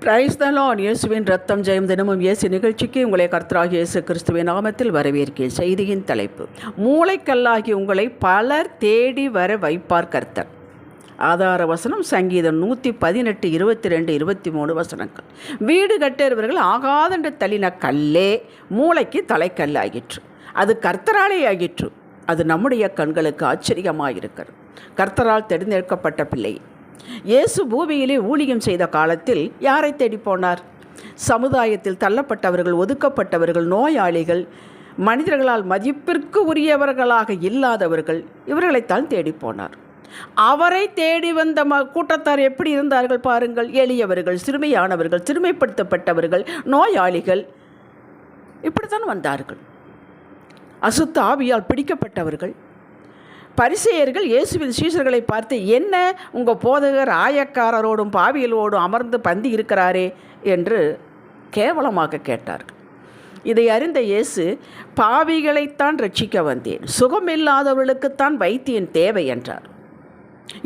Praise the Lord. இயேசுவின் ரத்தம் ஜெயம். தினமும் இயேசு நிகழ்ச்சிக்கு உங்களை கர்த்தராகிய இயேசு கிறிஸ்துவின் நாமத்தில் வரவேற்கிறேன். செய்தியின் தலைப்பு: மூளைக்கல்லாகி உங்களை பலர் தேடி வர வைப்பார் கர்த்தர். ஆதார வசனம் சங்கீதம் 118, 22, 23 வசனங்கள். வீடு கட்டுறவர்கள் ஆகாதென்று தள்ளின கல்லே மூளைக்கு தலைக்கல்லாகிற்று. அது கர்த்தராலே ஆகிற்று. அது நம்முடைய கண்களுக்கு ஆச்சரியமாயிருக்கிறது. கர்த்தரால் தேர்ந்தெடுக்கப்பட்ட பிள்ளை இயேசு பூமியிலே ஊழியம் செய்த காலத்தில் யாரை தேடி போனார்? சமுதாயத்தில் தள்ளப்பட்டவர்கள், ஒதுக்கப்பட்டவர்கள், நோயாளிகள், மனிதர்களால் மதிப்பிற்கு உரியவர்களாக இல்லாதவர்கள், இவர்களைத்தான் தேடி போனார். அவரை தேடி வந்த கூட்டத்தார் எப்படி இருந்தார்கள் பாருங்கள். எளியவர்கள், சிறுமையானவர்கள், சிறுமைப்படுத்தப்பட்டவர்கள், நோயாளிகள், இப்படித்தான் வந்தார்கள். அசுத்த ஆவியால் பிடிக்கப்பட்டவர்கள். பரிசேயர்கள் இயேசுவின் சீஷர்களை பார்த்து, என்ன உங்கள் போதகர் ஆயக்காரரோடும் பாவிகளோடும் அமர்ந்து பந்தி இருக்கிறாரே என்று கேவலமாக கேட்டார்கள். இதை அறிந்த இயேசு, பாவிகளைத்தான் ரட்சிக்க வந்தேன், சுகமில்லாதவர்களுக்குத்தான் வைத்தியன் தேவை என்றார்.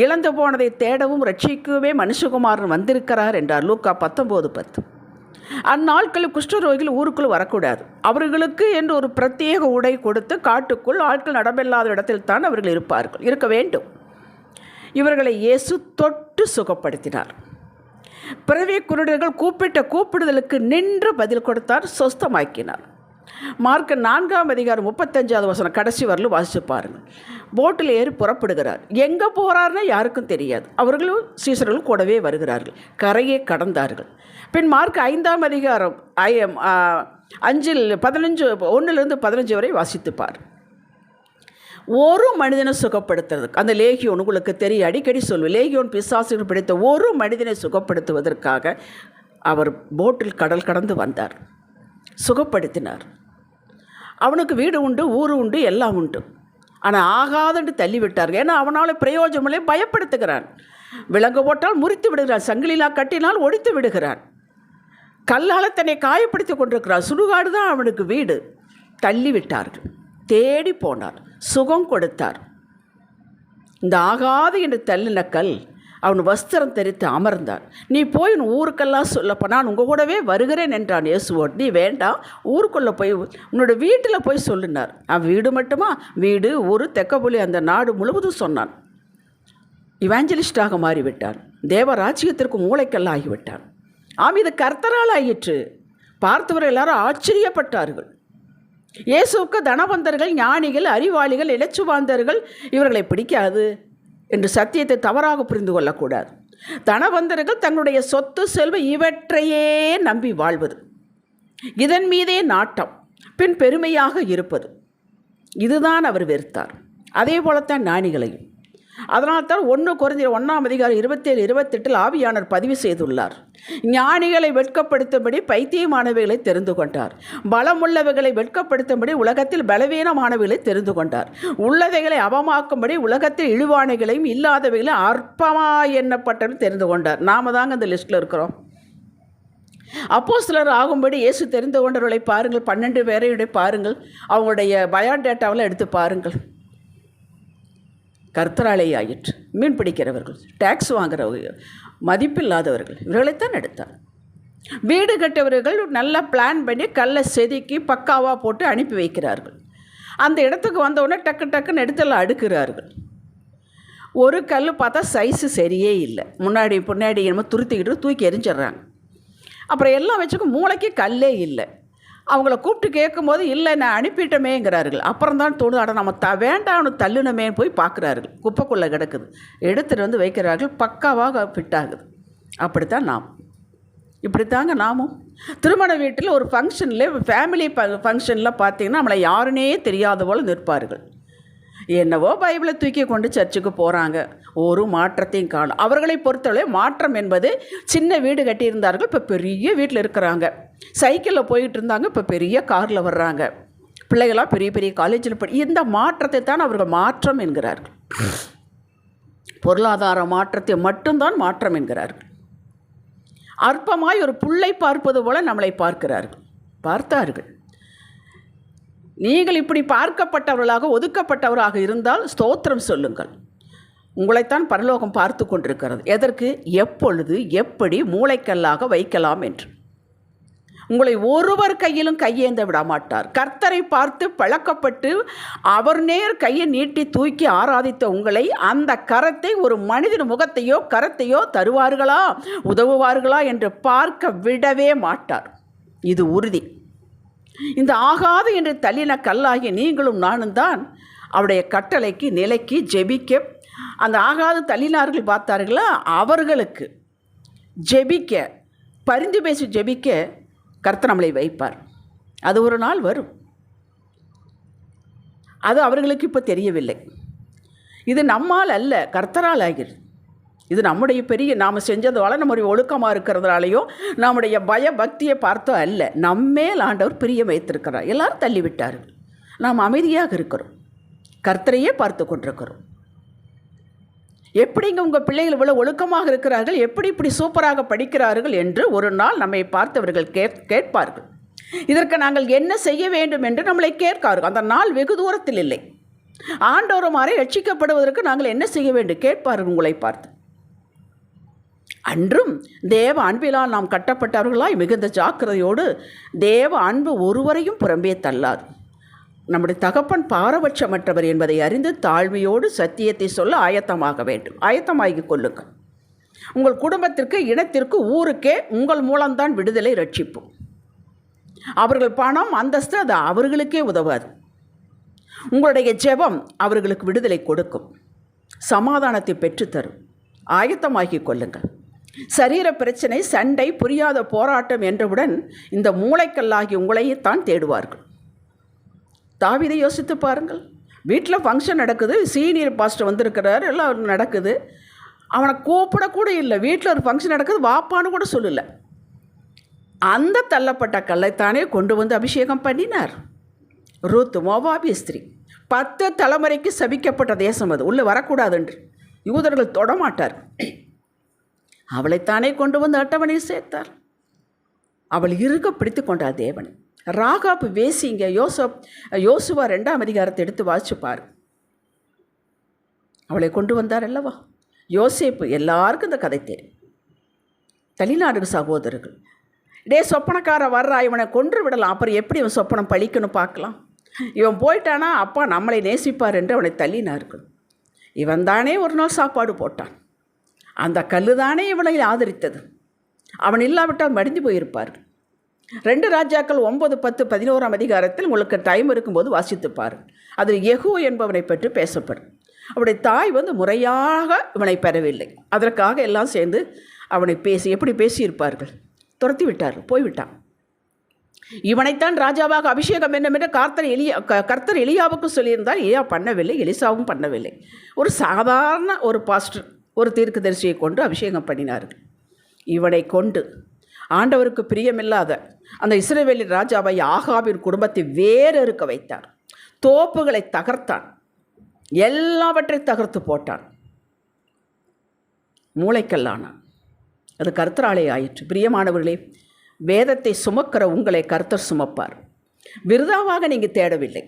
இழந்து போனதை தேடவும் ரட்சிக்கவே மனுஷகுமாரன் வந்திருக்கிறார் என்றார். லூக்கா 19:10. அந்நாட்களில் குஷ்டரோகிகள் ஊருக்குள் வரக்கூடாது. அவர்களுக்கு என்று ஒரு பிரத்யேக உடை கொடுத்து காட்டுக்குள் ஆட்கள் நடமில்லாத இடத்தில் தான் அவர்கள் இருக்க வேண்டும். இவர்களை இயேசு தொட்டு சுகப்படுத்தினார். பிறவி குருடர்கள் கூப்பிட்ட கூப்பிடுதலுக்கு நின்று பதில் கொடுத்தார், சொஸ்தமாக்கினார். மார்க் 4:35 கடைசி வரலும் வாசித்து பாருங்கள். போட்டில் ஏறி புறப்படுகிறார். எங்கே போகிறார்னு யாருக்கும் தெரியாது. அவர்களும் சீசர்களும் கூடவே வருகிறார்கள். கரையை கடந்தார்கள். பின் மார்க் 5:15 1-15 வரை வாசித்துப்பார். ஒரு மனிதனை சுகப்படுத்துறதுக்கு, அந்த லேகியோன் உங்களுக்கு தெரியும், அடிக்கடி சொல்லுவேன், லேகியோன் பிசாசுகள் பிடித்த ஒரு மனிதனை சுகப்படுத்துவதற்காக அவர் போட்டில் கடல் கடந்து வந்தார், சுகப்படுத்தினார். அவனுக்கு வீடு உண்டு, ஊர் உண்டு, எல்லாம் உண்டு. ஆனால் ஆகாதென்று தள்ளிவிட்டார்கள். ஏன்னா அவனால் பிரயோஜனமில்லை, பயப்படுத்துகிறான். விலங்கு போட்டால் முறித்து விடுகிறான், சங்கிலிலா கட்டினால் ஒடித்து விடுகிறான், கல்லால் தன்னை காயப்படுத்தி கொண்டிருக்கிறான். சுடுகாடு தான் அவனுக்கு வீடு. தள்ளிவிட்டார்கள். தேடி போனார், சுகம் கொடுத்தார். இந்த ஆகாது என்று தள்ளின கல் அவன் வஸ்திரம் தெரித்து அமர்ந்தான். நீ போய் உன் ஊருக்கெல்லாம் சொல்லப்போ நான் உங்கள் கூடவே வருகிறேன் என்றான் இயேசுவோடு. நீ வேண்டாம், ஊருக்குள்ளே போய் உன்னோட வீட்டில் போய் சொல்லினார். அவன் வீடு மட்டுமா, வீடு, ஊர், தெக்கபுலி, அந்த நாடு முழுவதும் சொன்னான். இவாஞ்சலிஸ்டாக மாறிவிட்டான். தேவராஜ்யத்திற்கு மூளைக்கல்ல ஆகிவிட்டான். இது கர்த்தரால் ஆயிற்று. பார்த்தவர்கள் எல்லாரும் ஆச்சரியப்பட்டார்கள். இயேசுவுக்கு தனவந்தர்கள், ஞானிகள், அறிவாளிகள், இலச்சுவாந்தர்கள் இவர்களை பிடிக்காது என்று சத்தியத்தை தவறாக புரிந்து கொள்ளக்கூடாது. தனவந்தர்கள் தங்களுடைய சொத்து, செல்வம் இவற்றையே நம்பி வாழ்வது, இதன் மீதே நாட்டம், பின் பெருமையாக இருப்பது, இதுதான் அவர் வெறுத்தார். அதே போலத்தான் ஞானிகளையும். அதனால்தான் 1 கொரிந்தியர் 1:27-28 ஆவியானவர் பதிவு செய்துள்ளார். ஞானிகளை வெட்கப்படுத்தும்படி பைத்தியமானவைகளை தெரிந்து கொண்டார். பலமுள்ளவைகளை வெட்கப்படுத்தும்படி உலகத்தில் பலவீனமானவைகளை தெரிந்து கொண்டார். உள்ளவைகளை அவமாக்கும்படி உலகத்தில் இழிவானைகளையும் இல்லாதவைகளையும் அற்பமாய் எண்ணப்பட்டவர்கள் தெரிந்து கொண்டார். நாம தாங்க இந்த லிஸ்ட்டில் இருக்கிறோம். அப்போஸ்தலர் ஆகும்படி இயேசு தெரிந்து கொண்டவர்களை பாருங்கள். 12 பேரையுடைய பாருங்கள். அவங்களுடைய பயோடேட்டாவில் எடுத்து பாருங்கள். கர்த்தராலே ஆயிற்று. மீன் பிடிக்கிறவர்கள், டேக்ஸ் வாங்குறவர்கள், மதிப்பில்லாதவர்கள், இவர்களைத்தான் எடுத்தார். வீடு கட்டவர்கள் நல்லா பிளான் பண்ணி கல்லை செதுக்கி பக்காவாக போட்டு அனுப்பி வைக்கிறார்கள். அந்த இடத்துக்கு வந்தவுடனே டக்கு டக்குன்னு எடுத்தெல்லாம் அடுக்கிறார்கள். ஒரு கல் பார்த்தா சைஸு சரியே இல்லை, முன்னாடி என்னமோ துருத்திக்கிட்டு தூக்கி எரிஞ்சிட்றாங்க. அப்புறம் எல்லாம் வச்சுக்க மூளைக்கு கல்லே இல்லை. அவங்கள கூப்பிட்டு கேட்கும்போது, இல்லை நான் அனுப்பிட்டமேங்கிறார்கள். அப்புறம் தான் தோணுது, அட நம்ம வேண்டாம் அவனு தள்ளுனமே போய் பார்க்குறார்கள். குப்பைக்குள்ளே கிடக்குது, எடுத்துகிட்டு வந்து வைக்கிறார்கள். பக்காவாக ஃபிட் ஆகுது. அப்படித்தான் இப்படித்தாங்க நாமும் திருமண வீட்டில் ஒரு ஃபங்க்ஷனில், ஃபேமிலி ஃபங்க்ஷனில் பார்த்தீங்கன்னா நம்மளை யாருன்னே தெரியாத போல் நிற்பார்கள். என்னவோ பைபிளை தூக்கி கொண்டு சர்ச்சுக்கு போகிறாங்க, ஒரு மாற்றத்தையும் காணும். அவர்களை பொறுத்தவரை மாற்றம் என்பது, சின்ன வீடு கட்டியிருந்தார்கள், இப்போ பெரிய வீட்டில் இருக்கிறாங்க. சைக்கிளில் போயிட்டு இருந்தாங்க, இப்போ பெரிய காரில் வர்றாங்க. பிள்ளைகளாக பெரிய பெரிய காலேஜில் இந்த மாற்றத்தை தான் அவர்கள் மாற்றம் என்கிறார்கள். பொருளாதார மாற்றத்தை மட்டும்தான் மாற்றம் என்கிறார்கள். அற்பமாய் ஒரு புல்லை பார்ப்பது போல நம்மளை பார்த்தார்கள். நீங்கள் இப்படி பார்க்கப்பட்டவர்களாக, ஒதுக்கப்பட்டவராக இருந்தால் ஸ்தோத்திரம் சொல்லுங்கள். உங்களைத்தான் பரலோகம் பார்த்து கொண்டிருக்கிறது. எதற்கு? எப்பொழுது எப்படி மூளைக்கல்லாக வைக்கலாம் என்று. உங்களை ஒருவர் கையிலும் கையேந்த விட மாட்டார். கர்த்தரை பார்த்து பழக்கப்பட்டு அவர் நேர் கையை நீட்டி தூக்கி ஆராதித்த உங்களை அந்த கரத்தை ஒரு மனிதன் முகத்தையோ கரத்தையோ தருவார்களா, உதவுவார்களா என்று பார்க்க விடவே மாட்டார். இது உறுதி. இந்த ஆகாது என்று தள்ளின கல்லாகி நீங்களும் நானும் தான் அவருடைய கட்டளைக்கு நிலைக்கு ஜெபிக்க, அந்த ஆகாது தள்ளினார்கள் பார்த்தார்களா, அவர்களுக்கு ஜெபிக்க, பரிந்து பேசி ஜெபிக்க கர்த்தர் நம்மளை வைப்பார். அது ஒரு நாள் வரும். அது அவர்களுக்கு இப்போ தெரியவில்லை. இது நம்மால் அல்ல, கர்த்தரால் ஆகிறது. இது நம்முடைய பெரிய நாம் செஞ்சதால நம்முடைய ஒழுக்கமாக இருக்கிறதுனாலையோ நம்முடைய பயபக்தியை பார்த்தோ அல்ல. நம்மேல் ஆண்டவர் பிரியம் வைத்திருக்கிறார். எல்லாரும் தள்ளிவிட்டார்கள். நாம் அமைதியாக இருக்கிறோம், கர்த்தரையே பார்த்து கொண்டிருக்கிறோம். எப்படிங்க உங்கள் பிள்ளைகள் இவ்வளோ ஒழுக்கமாக இருக்கிறார்கள், எப்படி இப்படி சூப்பராக படிக்கிறார்கள் என்று ஒரு நாள் நம்மை பார்த்தவர்கள் கேட்பார்கள். இதற்கு நாங்கள் என்ன செய்ய வேண்டும் என்று நம்மளை கேட்கார்கள். அந்த நாள் வெகு தூரத்தில் இல்லை. ஆண்டவர் மாறி ரட்சிக்கப்படுவதற்கு நாங்கள் என்ன செய்ய வேண்டும் கேட்பார்கள் உங்களை பார்த்து. அன்றும் தேவ அன்பிலால் நாம் கட்டப்பட்டவர்களாய் மிகுந்த ஜாக்கிரதையோடு, தேவ அன்பு ஒருவரையும் புறம்பே தள்ளாது. நம்முடைய தகப்பன் பாரபட்சமற்றவர் என்பதை அறிந்து தாழ்மையோடு சத்தியத்தை சொல்ல ஆயத்தமாக வேண்டும். ஆயத்தமாகிக் கொள்ளுங்கள். உங்கள் குடும்பத்திற்கு, இனத்திற்கு, ஊருக்கே உங்கள் மூலம்தான் விடுதலை, ரட்சிப்பு. அவர்கள் பணம், அந்தஸ்து அது அவர்களுக்கே உதவாது. உங்களுடைய ஜெபம் அவர்களுக்கு விடுதலை கொடுக்கும், சமாதானத்தை பெற்றுத்தரும். ஆயத்தமாகிக் கொள்ளுங்கள். சரீர பிரச்சனை, சண்டை, புரியாத போராட்டம் என்றவுடன் இந்த மூளைக்கல்லாகி உங்களையேத்தான் தேடுவார்கள். தாவீதை யோசித்து பாருங்கள். வீட்டில் ஃபங்க்ஷன் நடக்குது, சீனியர் பாஸ்டர் வந்திருக்கிறார், எல்லாம் நடக்குது. அவனை கூப்பிடக்கூட இல்லை. வீட்டில் ஒரு ஃபங்க்ஷன் நடக்குது, வாப்பான்னு கூட சொல்லலை. அந்த தள்ளப்பட்ட கல்லைத்தானே கொண்டு வந்து அபிஷேகம் பண்ணினார். ரூத் மோவாபிய ஸ்திரீ. 10 தலைமுறைக்கு சபிக்கப்பட்ட தேசம் அது, உள்ளே வரக்கூடாது என்று யூதர்கள் தொடமாட்டார். அவளைத்தானே கொண்டு வந்து அட்டவணையில் சேர்த்தார். அவள் இருக்க பிடித்து கொண்டார் தேவனை. ராகாப் வேசிங்க. யோசுவா 2ஆம் அதிகாரத்தை எடுத்து வாசிச்சுப்பார். அவளை கொண்டு வந்தார் அல்லவா. யோசேப்பு. எல்லாருக்கும் இந்த கதை தெரியும். தனிநாடு சகோதரர்கள், சொப்பனக்கார வர்றா, இவனை கொன்று விடலாம், அப்புறம் எப்படி இவன் சொப்பனம் பழிக்கணும் பார்க்கலாம், இவன் போயிட்டானா அப்பா நம்மளை நேசிப்பார் என்று அவனை தள்ளினார்கள். இவன் தானே ஒரு நாள் சாப்பாடு போட்டான். அந்த கல்லு தானே இவனை ஆதரித்தது. அவன் இல்லாவிட்டால் மடிந்து போயிருப்பார்கள். 2 ராஜாக்கள் 9, 10, 11ஆம் அதிகாரத்தில் உங்களுக்கு டைம் இருக்கும்போது வாசித்துப்பார். அதில் யெகூ என்பவனை பற்றி பேசப்படும். அவனுடைய தாய் முறையாக இவனை பெறவில்லை. அதற்காக எல்லாம் சேர்ந்து அவனை எப்படி பேசியிருப்பார்கள். துரத்தி விட்டார்கள், போய்விட்டான். இவனைத்தான் ராஜாவாக அபிஷேகம் வேண்டும் என்று கர்த்தர் எலியாவுக்கு சொல்லியிருந்தால் எலியா பண்ணவில்லை, எலிசாவும் பண்ணவில்லை. ஒரு சாதாரண ஒரு பாஸ்டர், ஒரு தீர்க்கதரிசியை கொண்டு அபிஷேகம் பண்ணினார்கள். இவனை கொண்டு ஆண்டவருக்கு பிரியமில்லாத அந்த இஸ்ரவேலின் ராஜாவை ஆகாபின் குடும்பத்தை வேறு இருக்க வைத்தார். தோப்புகளை தகர்த்தான், எல்லாவற்றை தகர்த்து போட்டான். மூளைக்கல்லானான். அது கர்த்தராலே ஆயிற்று. பிரியமானவர்களே, வேதத்தை சுமக்கிற உங்களை கர்த்தர் சுமப்பார். விருதாவாக நீங்கள் தேடவில்லை,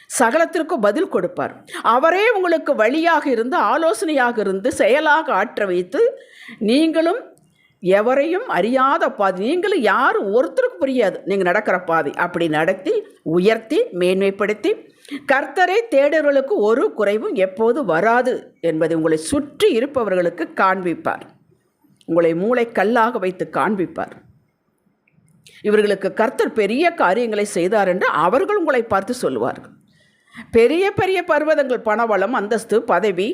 சகலத்திற்கும் பதில் கொடுப்பார். அவரே உங்களுக்கு வழியாக இருந்து, ஆலோசனையாக இருந்து, செயலாக ஆற்ற வைத்து, நீங்களும் எவரையும் அறியாத பாதை, நீங்களும் யாரும் ஒருத்தருக்கு புரியாது நீங்கள் நடக்கிற பாதை, அப்படி நடத்தி உயர்த்தி மேன்மைப்படுத்தி கர்த்தரை தேடுவர்களுக்கு ஒரு குறைவும் எப்போது வராது என்பதை உங்களை சுற்றி இருப்பவர்களுக்கு காண்பிப்பார். உங்களை மூளைக்கல்லாக வைத்து காண்பிப்பார். இவர்களுக்கு கர்த்தர் பெரிய காரியங்களை செய்தார் என்று அவர்கள் உங்களை பார்த்து சொல்லுவார்கள். பெரிய பெரிய பர்வதங்கள், பணவளம், அந்தஸ்து, பதவி,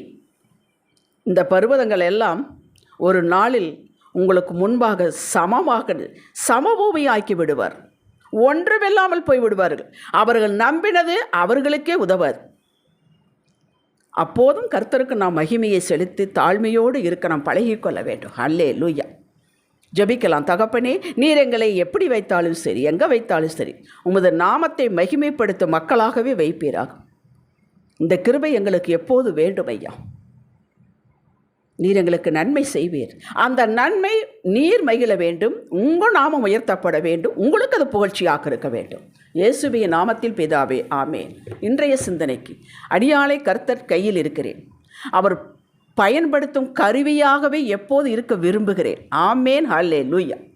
இந்த பர்வதங்கள் எல்லாம் ஒரு நாளில் உங்களுக்கு முன்பாக சமபூமியாக்கி விடுவார். ஒன்றுமில்லாமல் போய்விடுவார்கள். அவர்கள் நம்பினது அவர்களுக்கே உதவாது. அப்போதும் கர்த்தருக்கு நாம் மகிமையை செலுத்தி தாழ்மையோடு இருக்க நாம் பழகிக்கொள்ள வேண்டும். அல்லேலூயா. ஜெபிக்கலாம். தகப்பனே, நீர் எங்களை எப்படி வைத்தாலும் சரி, எங்கே வைத்தாலும் சரி, உமது நாமத்தை மகிமைப்படுத்தும் மக்களாகவே வைப்பீராக. இந்த கிருபை எங்களுக்கு எப்போது வேண்டும் ஐயா. நீர் எங்களுக்கு நன்மை செய்வீர். அந்த நன்மை நீர் மகிழ வேண்டும், உங்கள் நாமம் உயர்த்தப்பட வேண்டும், உங்களுக்கு அது புகழ்ச்சியாக இருக்க வேண்டும். இயேசுவின் நாமத்தில் பிதாவே, ஆமேன். இன்றைய சிந்தனைக்கு அடியாளை கர்த்தர் கையில் இருக்கிறேன். அவர் பயன்படுத்தும் கருவியாகவே எப்போது இருக்க விரும்புகிறேன். ஆமேன். ஹல்லேலூயா.